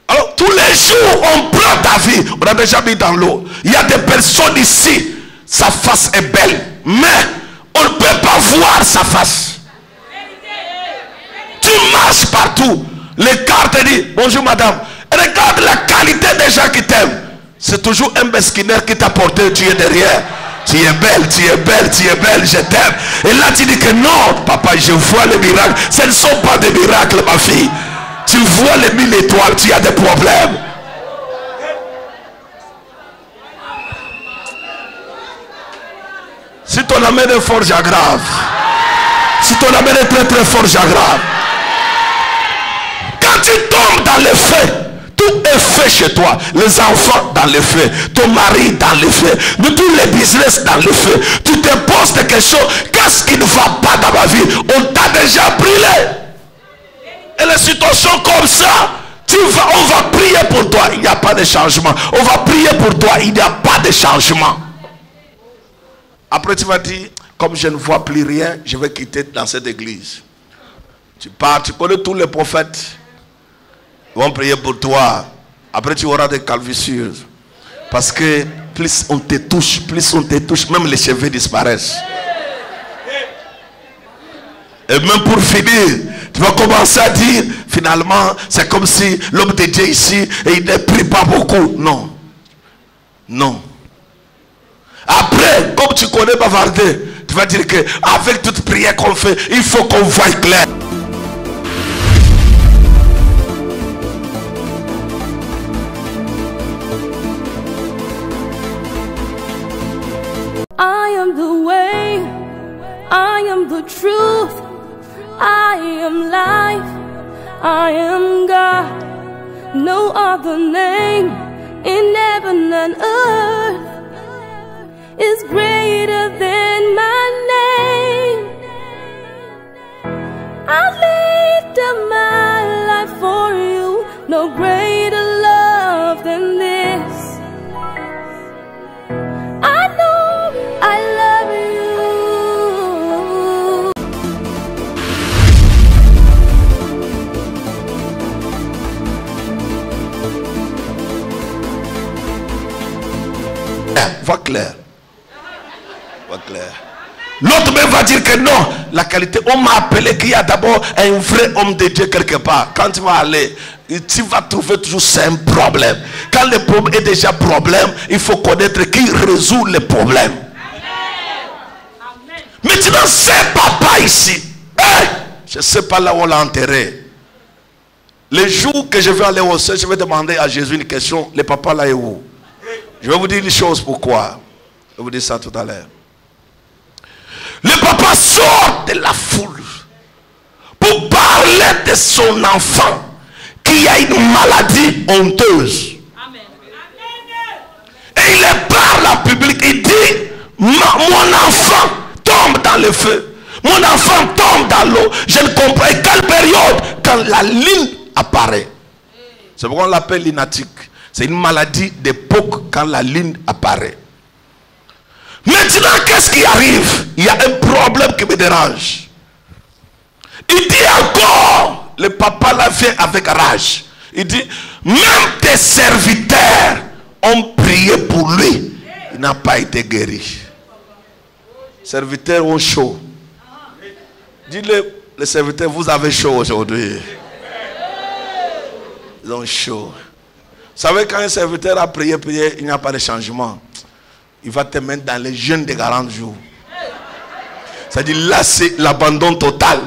Alors tous les jours on prend ta vie. On a déjà mis dans l'eau. Il y a des personnes ici, sa face est belle. mais on ne peut pas voir sa face. Tu marches partout. Les cartes te disent bonjour madame. Et regarde la qualité des gens qui t'aiment. C'est toujours un mesquinaire qui t'a porté, tu es derrière. Tu es belle, tu es belle, tu es belle, je t'aime. Et là tu dis que non, papa, je vois les miracles. Ce ne sont pas des miracles, ma fille. Tu vois les 1000 étoiles, tu as des problèmes. Si ton amène est fort, j'aggrave. Si ton amène est très très fort, j'aggrave. Quand tu tombes dans les faits, tout est fait chez toi. Les enfants dans les faits, ton mari dans les faits, tous les business dans les faits. Tu te poses des questions. Qu'est-ce qui ne va pas dans ma vie? On t'a déjà brûlé. Et les situations comme ça, on va prier pour toi. Il n'y a pas de changement. On va prier pour toi. Il n'y a pas de changement. Après tu vas dire, comme je ne vois plus rien, je vais quitter dans cette église. Tu pars, tu connais tous les prophètes. Ils vont prier pour toi. Après tu auras des calvissures. Parce que plus on te touche, même les cheveux disparaissent. Et même pour finir, tu vas commencer à dire, finalement, c'est comme si l'homme de Dieu ici, et il ne prie pas beaucoup. Non. Non. Après, comme tu connais bavarder, tu vas dire que avec toute prière qu'on fait, il faut qu'on voie clair. I am the way, I am the truth, I am life, I am God. No other name in heaven and earth is greater than my name. I lived up my life for you, no greater love than this. I know I love you. Voix claire. Clair. L'autre même va dire que non, la qualité, on m'a appelé qu'il y a d'abord un vrai homme de Dieu quelque part. Quand tu vas aller, tu vas trouver toujours c'est un problème. Quand le problème est déjà problème, il faut connaître qui résout les problèmes. Maintenant, c'est papa ici. Je ne sais pas là où on l'a enterré. Le jour que je vais aller au ciel, je vais demander à Jésus une question. Le papa là est où? Je vais vous dire une chose pourquoi. Je vais vous dire ça tout à l'heure. Le papa sort de la foule pour parler de son enfant qui a une maladie honteuse. Amen. Et il parle en public, il dit, mon enfant tombe dans le feu, mon enfant tombe dans l'eau. Je ne comprends pas quelle période quand la ligne apparaît. C'est pourquoi on l'appelle lunatique. C'est une maladie d'époque quand la ligne apparaît. Maintenant, qu'est-ce qui arrive? Il y a un problème qui me dérange. Il dit encore, le papa l'a fait avec rage. Il dit, même tes serviteurs ont prié pour lui. Il n'a pas été guéri. Serviteurs ont chaud. Dis-le, les serviteurs, vous avez chaud aujourd'hui. Ils ont chaud. Vous savez, quand un serviteur a prié, il n'y a pas de changement. Il va te mettre dans les jeûnes de 40 jours. C'est-à-dire là, c'est l'abandon total.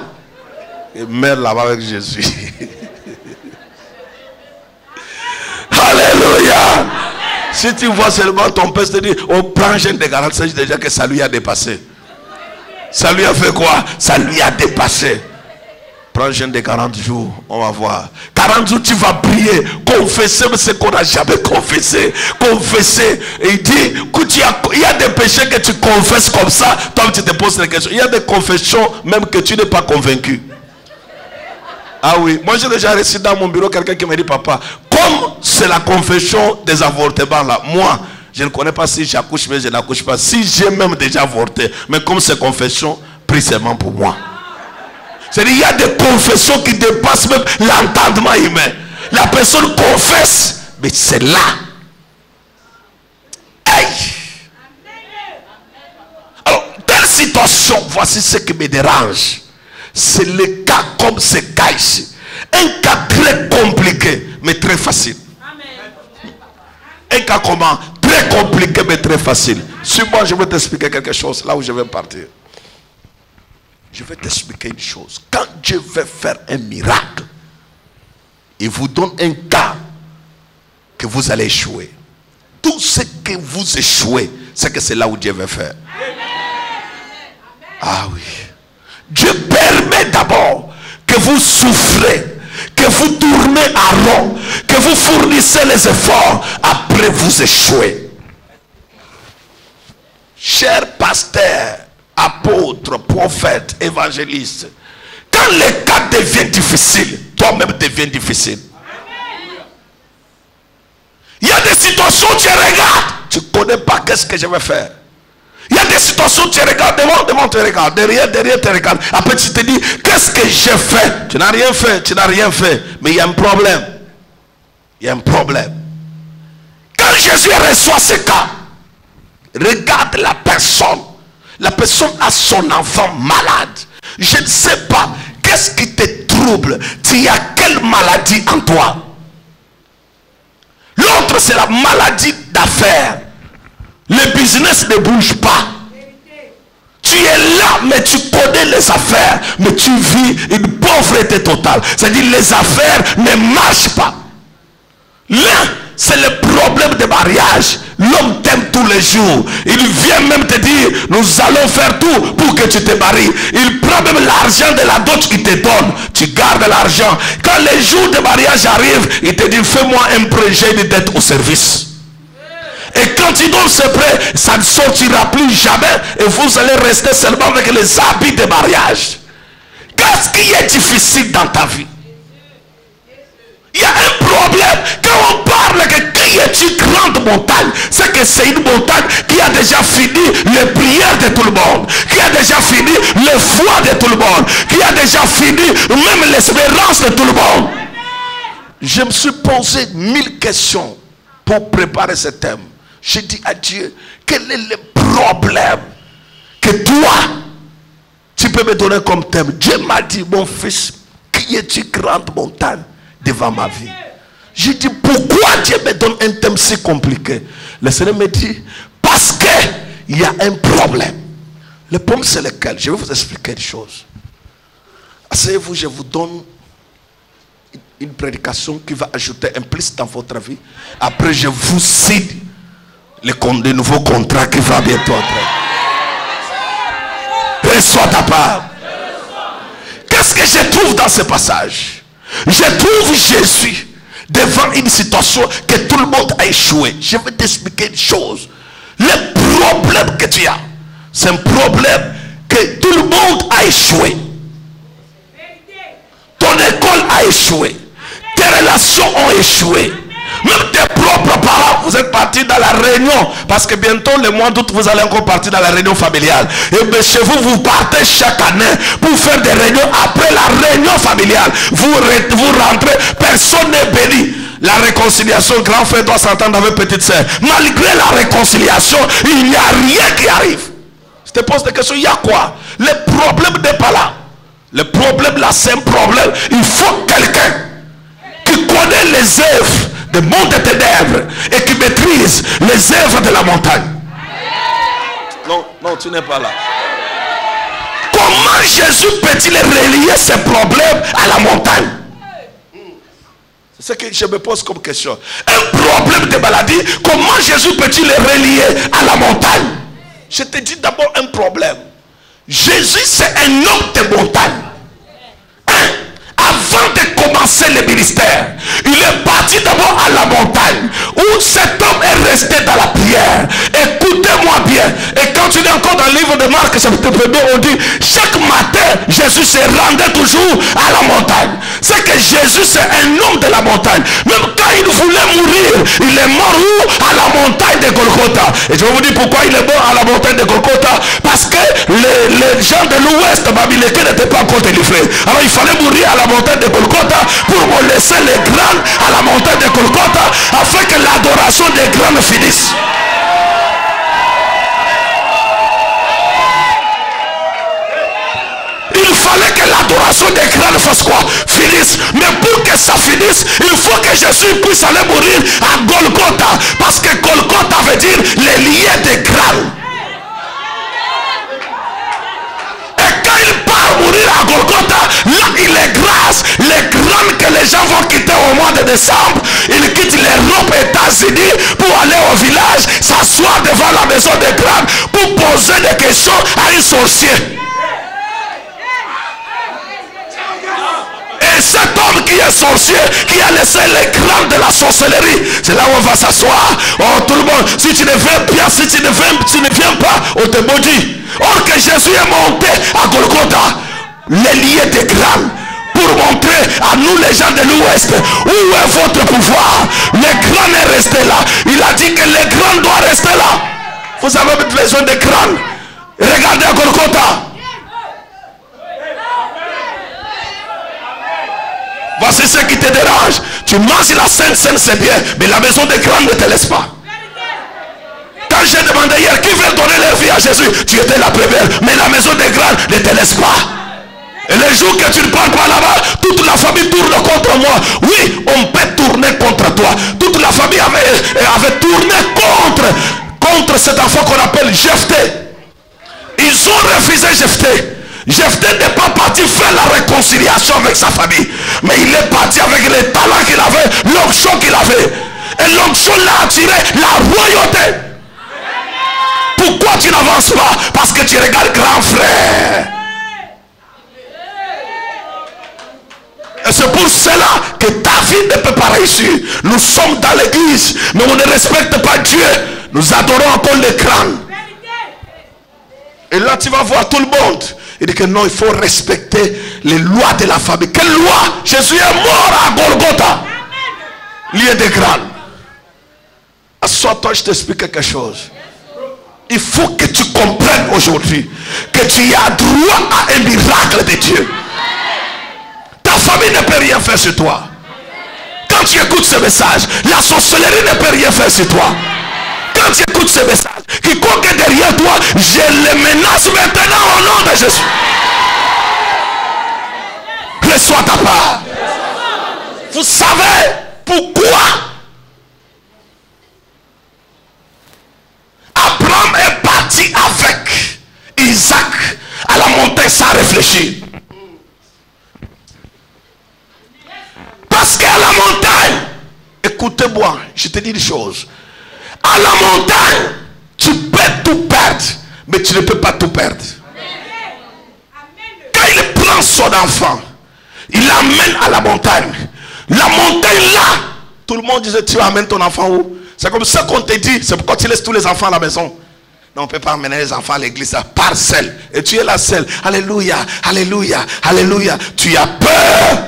Et meurs là-bas avec Jésus. Alléluia. Si tu vois seulement ton père te dire, on prend jeûne de 40, c'est déjà que ça lui a dépassé. Ça lui a fait quoi? Ça lui a dépassé. Prends jeûne de 40 jours, on va voir. 40 jours, tu vas prier, confesser ce qu'on n'a jamais confessé. Confesser. Et il dit, il y a des péchés que tu confesses comme ça, toi tu te poses des questions. Il y a des confessions même que tu n'es pas convaincu. Ah oui, moi j'ai déjà reçu dans mon bureau quelqu'un qui m'a dit, papa, comme c'est la confession des avortements là, moi, je ne connais pas si j'accouche, mais je n'accouche pas. Si j'ai même déjà avorté, mais comme c'est confession, prie seulement pour moi. C'est-à-dire qu'il y a des confessions qui dépassent même l'entendement humain. La personne confesse, mais c'est là. Alors, voici ce qui me dérange. C'est le cas comme ce cas ici. Un cas très compliqué, mais très facile. Un cas comment? Très compliqué, mais très facile. Sur moi, je vais t'expliquer quelque chose, là où je vais partir. Je vais t'expliquer une chose. Quand Dieu veut faire un miracle, il vous donne un cas que vous allez échouer. Tout ce que vous échouez, c'est que c'est là où Dieu veut faire. Ah oui. Dieu permet d'abord que vous souffrez, que vous tournez à rond, que vous fournissez les efforts, après vous échouez. Chers pasteurs, apôtres, prophètes, évangélistes, quand le cas devient difficile, toi-même deviens difficile. Il y a des situations où tu regardes, tu ne connais pas qu'est-ce que je vais faire. Il y a des situations où tu regardes, devant tu regardes, derrière tu regardes. Après tu te dis, qu'est-ce que j'ai fait? Tu n'as rien fait, tu n'as rien fait. Mais il y a un problème. Il y a un problème. Quand Jésus reçoit ce cas, regarde la personne. La personne a son enfant malade. Je ne sais pas, qu'est-ce qui te trouble? Tu as quelle maladie en toi? L'autre, c'est la maladie d'affaires. Le business ne bouge pas. Tu es là, mais tu connais les affaires, mais tu vis une pauvreté totale. C'est-à-dire les affaires ne marchent pas. L'un, c'est le problème de mariage. L'homme t'aime tous les jours. Il vient même te dire, nous allons faire tout pour que tu te maries. Il prend même l'argent de la dot qu'il te donne. Tu gardes l'argent. Quand les jours de mariage arrivent, il te dit, fais-moi un projet d'être au service. Et quand il donne ce prêt, ça ne sortira plus jamais. Et vous allez rester seulement avec les habits de mariage. Qu'est-ce qui est difficile dans ta vie? Il y a un problème. Quand on parle que qui est une grande montagne, c'est que c'est une montagne qui a déjà fini les prières de tout le monde, qui a déjà fini le foi de tout le monde, qui a déjà fini même l'espérance de tout le monde. Je me suis posé 1000 questions pour préparer ce thème. J'ai dit à Dieu, quel est le problème que toi, tu peux me donner comme thème? Dieu m'a dit, mon fils, qui est une grande montagne devant ma vie? J'ai dit, pourquoi Dieu me donne un thème si compliqué? Le Seigneur me dit, parce qu'il y a un problème. Le problème, c'est lequel? Je vais vous expliquer une chose. Asseyez-vous, je vous donne une prédication qui va ajouter un plus dans votre vie. Après, je vous cite le nouveau contrat qui va bientôt entrer. Reçois ta part. Qu'est-ce que je trouve dans ce passage? Je trouve Jésus devant une situation que tout le monde a échoué. Je vais t'expliquer une chose. Le problème que tu as, c'est un problème que tout le monde a échoué. Ton école a échoué. Tes relations ont échoué. Même tes propres parents, vous êtes partis dans la réunion. Parce que bientôt, le mois d'août, vous allez encore partir dans la réunion familiale. Et bien chez vous, vous partez chaque année pour faire des réunions. Après la réunion familiale, vous rentrez, personne n'est béni. La réconciliation, grand frère doit s'entendre avec petite sœur. Malgré la réconciliation, il n'y a rien qui arrive. Je te pose des questions, il y a quoi? Le problème n'est pas là. Le problème là, c'est un problème. Il faut quelqu'un qui connaît les œuvres du monde des ténèbres et qui maîtrise les œuvres de la montagne. Non, non, tu n'es pas là. Comment Jésus peut-il relier ces problèmes à la montagne? C'est ce que je me pose comme question. Un problème de maladie, comment Jésus peut-il le relier à la montagne? Je te dis d'abord un problème. Jésus, c'est un homme de montagne. Avant de commencer le ministère, il est parti d'abord à la montagne où cet homme est resté dans la prière. Écoutez-moi bien. Et quand tu es encore dans le livre de Marc, chapitre 1er, on dit chaque matin, Jésus se rendait toujours à la montagne. C'est que Jésus, c'est un homme de la montagne. Même quand il voulait mourir, il est mort où? À la montagne de Golgotha. Et je vais vous dire pourquoi il est mort à la montagne de Golgotha. Parce que les gens de l'ouest babylonien n'étaient pas encore délivrés. Alors il fallait mourir à la montagne de Golgotha pour me laisser les grands à la montagne de Golgotha afin que l'adoration des grands finisse. maison des crânes fasse quoi? Finisse. Mais pour que ça finisse, il faut que Jésus puisse aller mourir à Golgotha. Parce que Golgotha veut dire les liens des crânes. Mourir à Golgotha, là il est grâce. Les crânes que les gens vont quitter au mois de décembre, ils quittent l'Europe et les États-Unis pour aller au village, s'asseoir devant la maison des crânes pour poser des questions à un sorcier. Et cet homme qui est sorcier, qui a laissé les crânes de la sorcellerie, c'est là où on va s'asseoir. Oh tout le monde, si tu ne viens bien, si tu ne viens pas, on te maudit. Or que Jésus est monté à Golgotha, les liés des crânes, pour montrer à nous les gens de l'Ouest, où est votre pouvoir? Les crânes est resté là. Il a dit que les crânes doivent rester là. Vous avez besoin de crânes. Regardez à Golgotha. Voici ce qui te dérange. Tu manges la Sainte Seine, c'est bien, mais la maison des crânes ne te laisse pas. Quand j'ai demandé hier qui veut donner leur vie à Jésus, tu étais la première, mais la maison des crânes ne te laisse pas. Et les jours que tu ne parles pas là-bas, toute la famille tourne contre moi. Oui, on peut tourner contre toi. Toute la famille avait tourné contre cet enfant qu'on appelle Jephthé. Ils ont refusé Jephthé. Jephthé n'est pas parti faire la réconciliation avec sa famille, mais il est parti avec les talents qu'il avait, l'onction qu'il avait. Et l'onction l'a attiré la royauté. Pourquoi tu n'avances pas? Parce que tu regardes grand frère. Et c'est pour cela que ta vie ne peut pas réussir. Nous sommes dans l'église, mais on ne respecte pas Dieu. Nous adorons encore les crânes. Et là tu vas voir tout le monde. Il dit que non, il faut respecter les lois de la famille. Quelle loi? Jésus est mort à Golgotha. Lié des crânes. Assois-toi, je t'explique quelque chose. Il faut que tu comprennes aujourd'hui que tu as droit à un miracle de Dieu. Ta famille ne peut rien faire sur toi. Quand tu écoutes ce message, la sorcellerie ne peut rien faire sur toi. Quand tu écoutes ce message, quiconque est derrière toi, je le menace maintenant au nom de Jésus. Reçois ta part. Vous savez pourquoi Abraham est parti avec Isaac à la montagne sans réfléchir? Parce qu'à la montagne, écoutez-moi, je te dis une chose. À la montagne, tu peux tout perdre, mais tu ne peux pas tout perdre. Quand il prend son enfant, il l'amène à la montagne. La montagne là, tout le monde disait, tu amènes ton enfant où? C'est comme ça qu'on te dit. C'est pourquoi tu laisses tous les enfants à la maison. Non, on ne peut pas amener les enfants à l'église, ça part seul. Et tu es là seul. Alléluia, alléluia, alléluia. Tu as peur.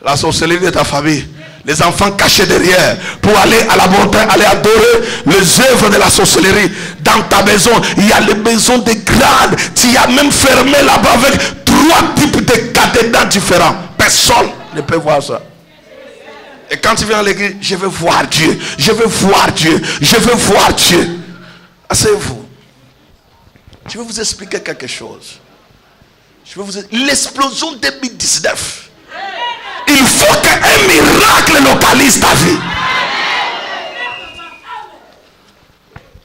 La sorcellerie de ta famille. Les enfants cachés derrière pour aller à la montagne, aller adorer les œuvres de la sorcellerie. Dans ta maison, il y a les maisons de grades. Tu as même fermé là-bas avec 3 types de cadenas différents. Personne ne peut voir ça. Et quand tu viens à l'église, je veux voir Dieu. Je veux voir Dieu. Je veux voir Dieu. Asseyez-vous. Je vais vous expliquer quelque chose. L'explosion 2019. Il faut qu'un miracle localise ta vie.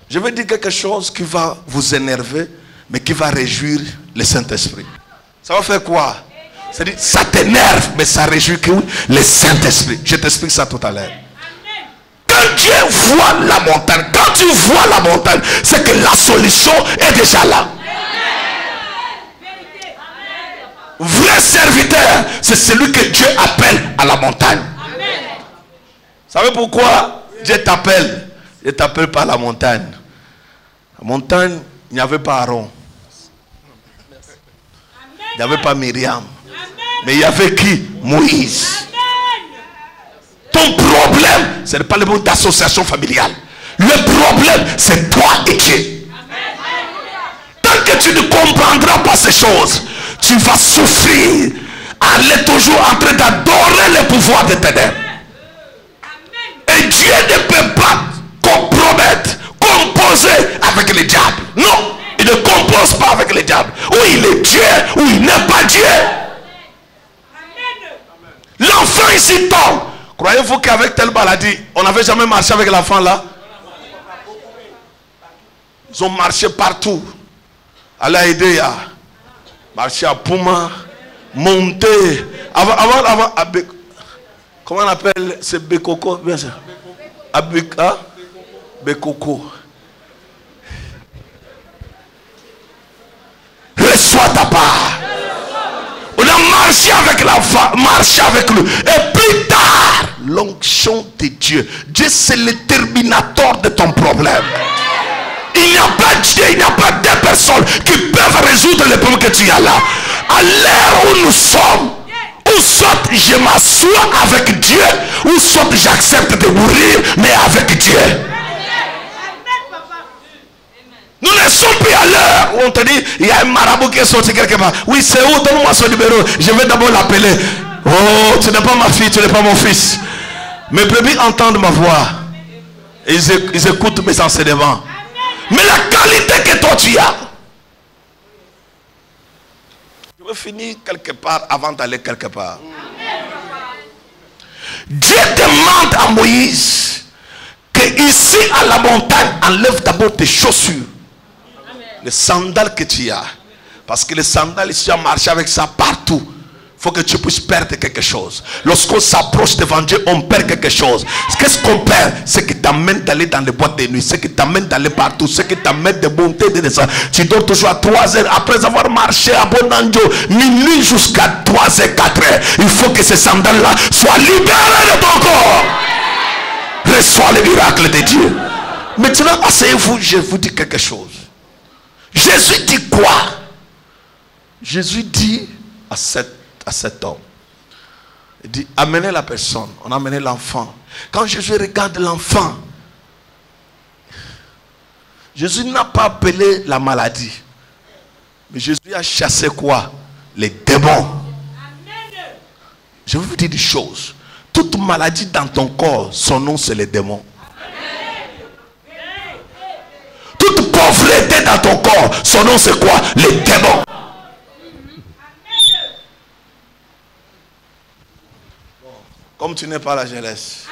Je vais dire quelque chose qui va vous énerver, mais qui va réjouir le Saint-Esprit. Ça va faire quoi? C'est-à-dire, ça t'énerve, mais ça réjouit que le Saint-Esprit. Je t'explique ça tout à l'heure. Quand Dieu voit la montagne, quand tu vois la montagne, c'est que la solution est déjà là. Vrai serviteur, c'est celui que Dieu appelle à la montagne. Vous savez pourquoi Dieu t'appelle? Il ne t'appelle pas à la montagne. La montagne, il n'y avait pas Aaron. Il n'y avait pas Myriam. Mais il y avait qui? Moïse. Ton problème, ce n'est pas le mot d'association familiale. Le problème, c'est toi et Dieu. Tant que tu ne comprendras pas ces choses, tu vas souffrir. Aller toujours en train d'adorer le pouvoir des ténèbres. Et Dieu ne peut pas composer avec le diable. Non, il ne compose pas avec le diable. Ou il est Dieu, ou il n'est pas Dieu. Croyez-vous qu'avec telle maladie, on n'avait jamais marché avec l'enfant là? Ils ont marché partout. Allez à Idéa, marcher à Pouma, monter. Avant, comment on appelle? C'est Bekoko, bien sûr. Abika, Bekoko. Reçois ta part. On a marché avec l'enfant, marché avec lui. Et plus tard, l'onction de Dieu. Dieu, c'est le terminateur de ton problème. Il n'y a pas Dieu, il n'y a pas deux personnes qui peuvent résoudre les problèmes que tu as là. À l'heure où nous sommes, ou soit je m'assois avec Dieu, ou soit j'accepte de mourir, mais avec Dieu. Nous ne sommes plus à l'heure où on te dit, il y a un marabout qui est sorti quelque part. Oui, c'est où? Donne-moi son numéro. Je vais d'abord l'appeler. Oh, tu n'es pas ma fille, tu n'es pas mon fils. Mes brebis entendent ma voix. Et ils écoutent mes enseignements. Mais la qualité que toi tu as. Je veux finir quelque part avant d'aller quelque part. Dieu demande à Moïse que ici à la montagne, enlève d'abord tes chaussures. Les sandales que tu as. Parce que les sandales, si tu as marché avec ça partout, il faut que tu puisses perdre quelque chose. Lorsqu'on s'approche devant Dieu, on perd quelque chose. Qu'est-ce qu'on perd? Ce qui t'amène d'aller dans les boîtes de nuit, ce qui t'amène d'aller partout, ce qui t'amène de monter, de descendre. Tu dors toujours à 3 heures après avoir marché à Bonanjo, minuit jusqu'à 3 heures, 4 heures. Il faut que ces sandales-là soient libérées de ton corps. Reçois le miracle de Dieu. Maintenant, asseyez-vous, je vous dis quelque chose. Jésus dit quoi? Jésus dit à cet homme, il dit, amenez la personne. On a amené l'enfant. Quand Jésus regarde l'enfant, Jésus n'a pas appelé la maladie, mais Jésus a chassé quoi? Les démons. Je vais vous dire des choses. Toute maladie dans ton corps, son nom c'est les démons. Toute pauvreté dans ton corps, son nom c'est quoi? Les démons. Comme tu n'es pas la jeunesse,